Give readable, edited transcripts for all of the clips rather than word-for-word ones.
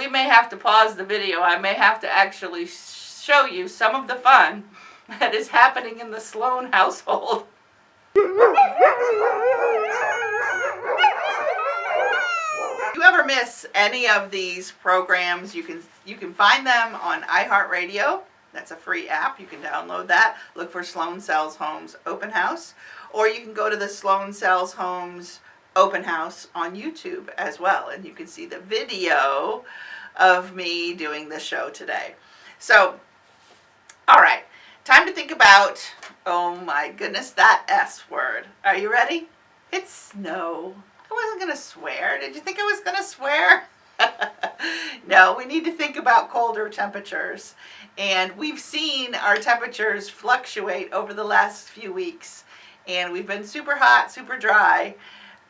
we may have to pause the video. I may have to actually show you some of the fun that is happening in the Sloan household. If you ever miss any of these programs, you can find them on iHeartRadio. That's a free app. You can download that. Look for Sloan Sells Homes Open House. Or you can go to the Sloan Sells Homes Open House on YouTube as well. And you can see the video of me doing the show today. So, all right. Time to think about, oh my goodness, that S word. Are you ready? It's snow. I wasn't going to swear. Did you think I was going to swear? No, we need to think about colder temperatures. And we've seen our temperatures fluctuate over the last few weeks. And we've been super hot, super dry.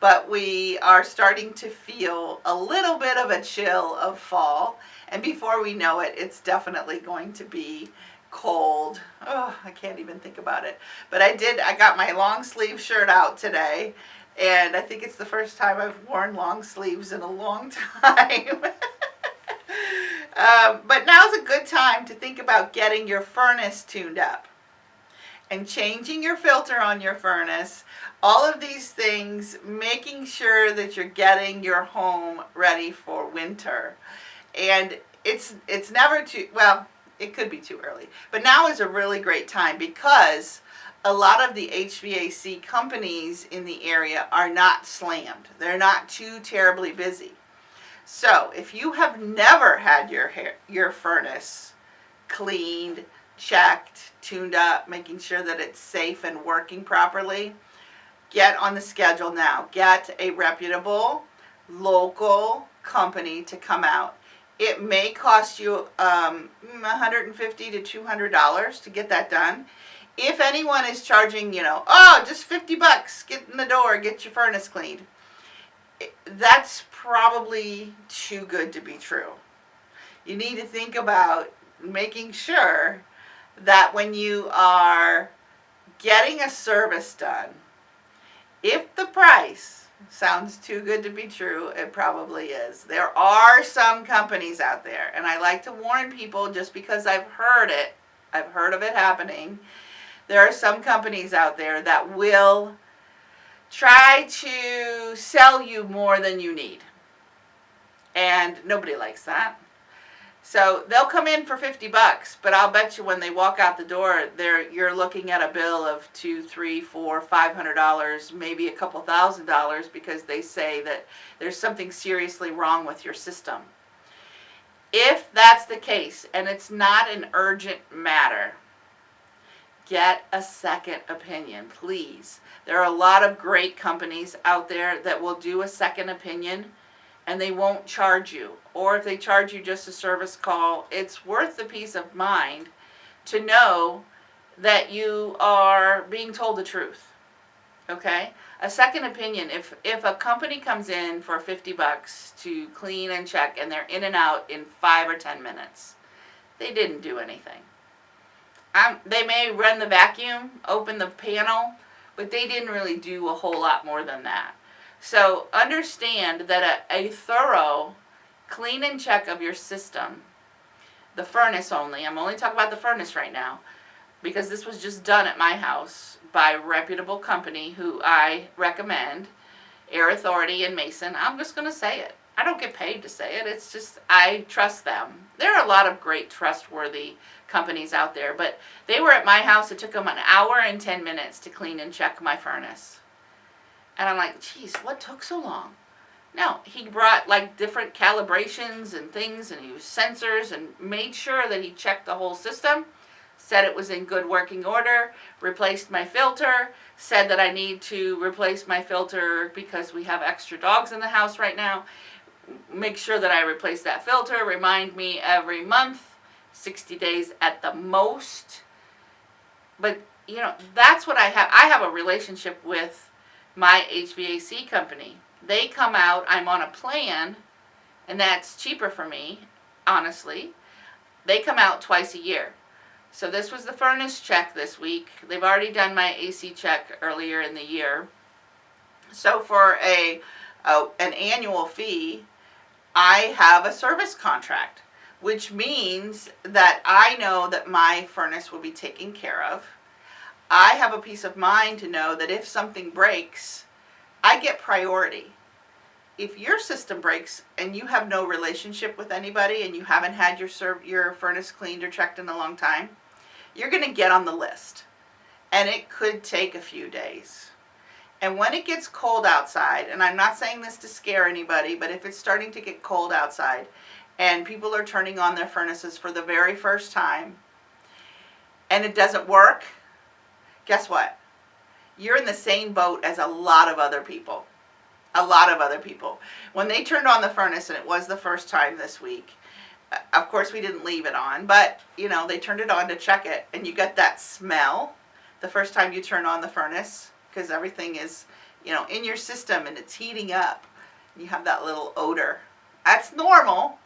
But we are starting to feel a little bit of a chill of fall. And before we know it, it's definitely going to be cold. Oh, I can't even think about it. But I got my long sleeve shirt out today. And I think it's the first time I've worn long sleeves in a long time. But now's a good time to think about getting your furnace tuned up and changing your filter on your furnace. All of these things, making sure that you're getting your home ready for winter. And it's never too, well, it could be too early. But now is a really great time because a lot of the HVAC companies in the area are not slammed. They're not too terribly busy. So if you have never had your furnace cleaned, checked, tuned up, making sure that it's safe and working properly, get on the schedule now. Get a reputable local company to come out. It may cost you $150 to $200 to get that done. If anyone is charging, just $50, get in the door, get your furnace cleaned, that's probably too good to be true. You need to think about making sure that when you are getting a service done, if the price sounds too good to be true, it probably is. There are some companies out there, and I like to warn people just because I've heard of it happening. There are some companies out there that will try to sell you more than you need. And nobody likes that. So they'll come in for $50, but I'll bet you when they walk out the door, you're looking at a bill of $200, $300, $400, $500, maybe a couple $1,000 because they say that there's something seriously wrong with your system. If that's the case, and it's not an urgent matter, get a second opinion, please. There are a lot of great companies out there that will do a second opinion and they won't charge you. Or if they charge you just a service call, it's worth the peace of mind to know that you are being told the truth. Okay? A second opinion, if a company comes in for $50 to clean and check and they're in and out in 5 or 10 minutes, they didn't do anything. They may run the vacuum, open the panel, but they didn't really do a whole lot more than that. So understand that a thorough clean and check of your system, the furnace only, I'm only talking about the furnace right now, because this was just done at my house by a reputable company who I recommend, Air Authority in Mason. I'm just going to say it. I don't get paid to say it. It's just I trust them. There are a lot of great trustworthy companies out there, but they were at my house. It took them 1 hour and 10 minutes to clean and check my furnace. And I'm like, geez, what took so long? No, he brought like different calibrations and things, and he used sensors and made sure that he checked the whole system, said it was in good working order, replaced my filter, said that I need to replace my filter because we have extra dogs in the house right now. Make sure that I replace that filter, remind me every month, 60 days at the most. But, that's what I have. I have a relationship with my HVAC company. They come out, I'm on a plan, and that's cheaper for me, honestly. They come out twice a year. So this was the furnace check this week. They've already done my AC check earlier in the year. So for an annual fee, I have a service contract, which means that I know that my furnace will be taken care of. I have a peace of mind to know that if something breaks, I get priority. If your system breaks and you have no relationship with anybody and you haven't had your furnace cleaned or checked in a long time, you're going to get on the list. And it could take a few days. And when it gets cold outside, and I'm not saying this to scare anybody, but if it's starting to get cold outside and people are turning on their furnaces for the very first time and it doesn't work, guess what? You're in the same boat as a lot of other people. A lot of other people. When they turned on the furnace, and it was the first time this week, of course we didn't leave it on, but they turned it on to check it, and you get that smell the first time you turn on the furnace, because everything is in your system and it's heating up. You have that little odor. That's normal,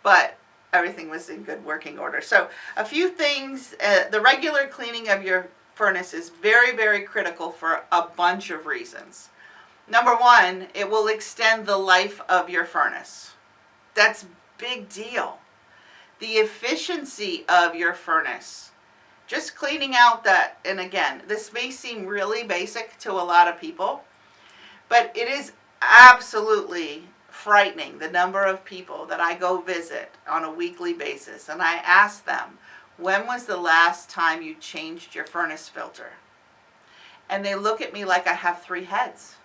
but everything was in good working order. So a few things, the regular cleaning of your furnace is very, very critical for a bunch of reasons. Number one, it will extend the life of your furnace. That's a big deal. The efficiency of your furnace. Just cleaning out that, and again, this may seem really basic to a lot of people, but it is absolutely frightening the number of people that I go visit on a weekly basis, and I ask them, when was the last time you changed your furnace filter? And they look at me like I have 3 heads.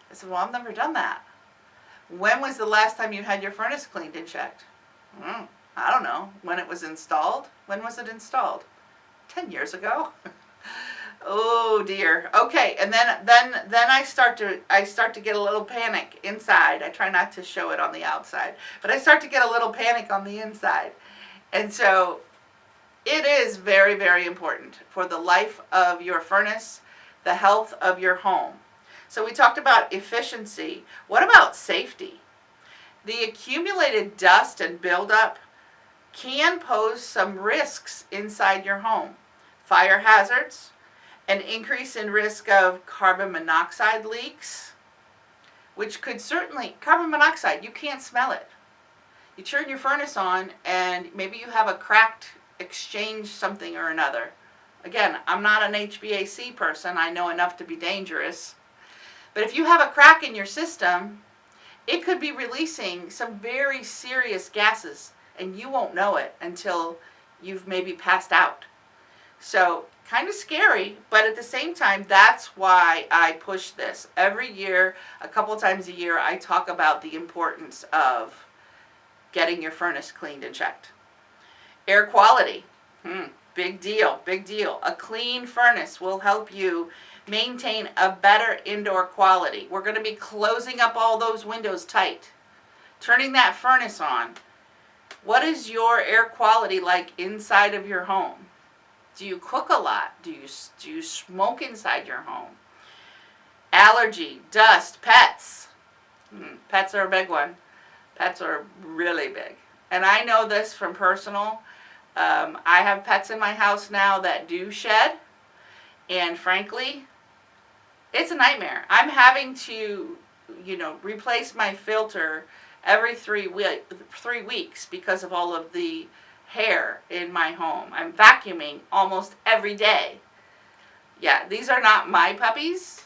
I said, well, I've never done that. When was the last time you had your furnace cleaned and checked? I don't know. When it was installed? When was it installed? 10 years ago. Oh dear. Okay, and then I start to get a little panic inside. I try not to show it on the outside, but I start to get a little panic on the inside. And so it is very, very important for the life of your furnace, the health of your home. So we talked about efficiency. What about safety? The accumulated dust and buildup can pose some risks inside your home. Fire hazards, an increase in risk of carbon monoxide leaks, which could certainly, carbon monoxide, you can't smell it. You turn your furnace on and maybe you have a cracked exchange something or another. Again, I'm not an HVAC person. I know enough to be dangerous. But if you have a crack in your system, it could be releasing some very serious gases, and you won't know it until you've maybe passed out. So, kind of scary, but at the same time, that's why I push this. Every year, a couple times a year, I talk about the importance of getting your furnace cleaned and checked. Air quality. Big deal, big deal. A clean furnace will help you maintain a better indoor quality. We're going to be closing up all those windows tight, turning that furnace on. What is your air quality like inside of your home? Do you cook a lot? Do you smoke inside your home? Allergy, dust, pets. Pets are a big one. Pets are really big. And I know this from personal. I have pets in my house now that do shed. And frankly, it's a nightmare. I'm having to, replace my filter every 3 weeks because of all of the hair in my home. I'm vacuuming almost every day. Yeah, these are not my puppies.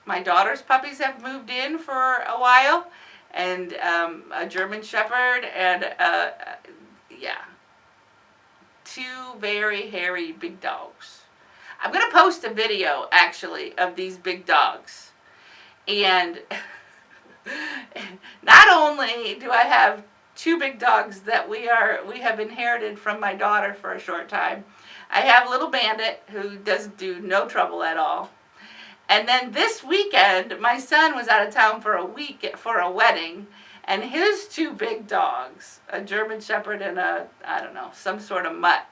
My daughter's puppies have moved in for a while, and a German Shepherd, and 2 very hairy big dogs. I'm going to post a video, actually, of these big dogs. And not only do I have 2 big dogs that we have inherited from my daughter for a short time, I have little Bandit, who doesn't do no trouble at all. And then this weekend, my son was out of town for a week for a wedding, and his 2 big dogs, a German Shepherd and some sort of mutt.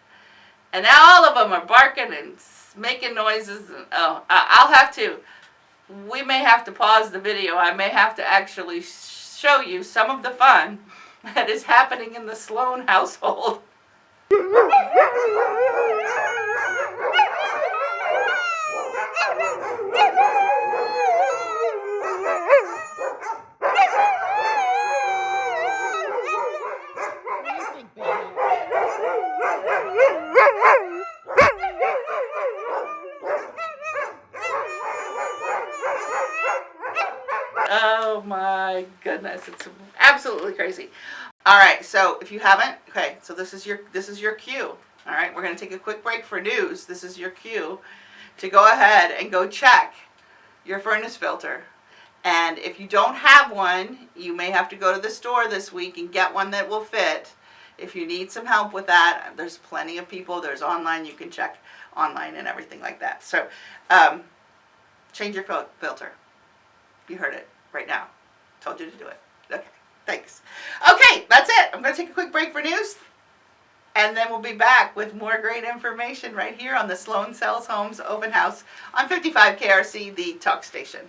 And now all of them are barking and making noises. We may have to pause the video. I may have to actually show you some of the fun that is happening in the Sloan household. Oh my goodness, it's absolutely crazy. All right, so if you haven't, okay, so this is your cue. All right, we're going to take a quick break for news. This is your cue to go ahead and go check your furnace filter. And if you don't have one, you may have to go to the store this week and get one that will fit. If you need some help with that, there's plenty of people. There's online, you can check online and everything like that. So change your filter. You heard it right now. Told you to do it. Okay, thanks. Okay, that's it. I'm going to take a quick break for news. And then we'll be back with more great information right here on the Sloan Sells Homes Open House on 55 KRC, the talk station.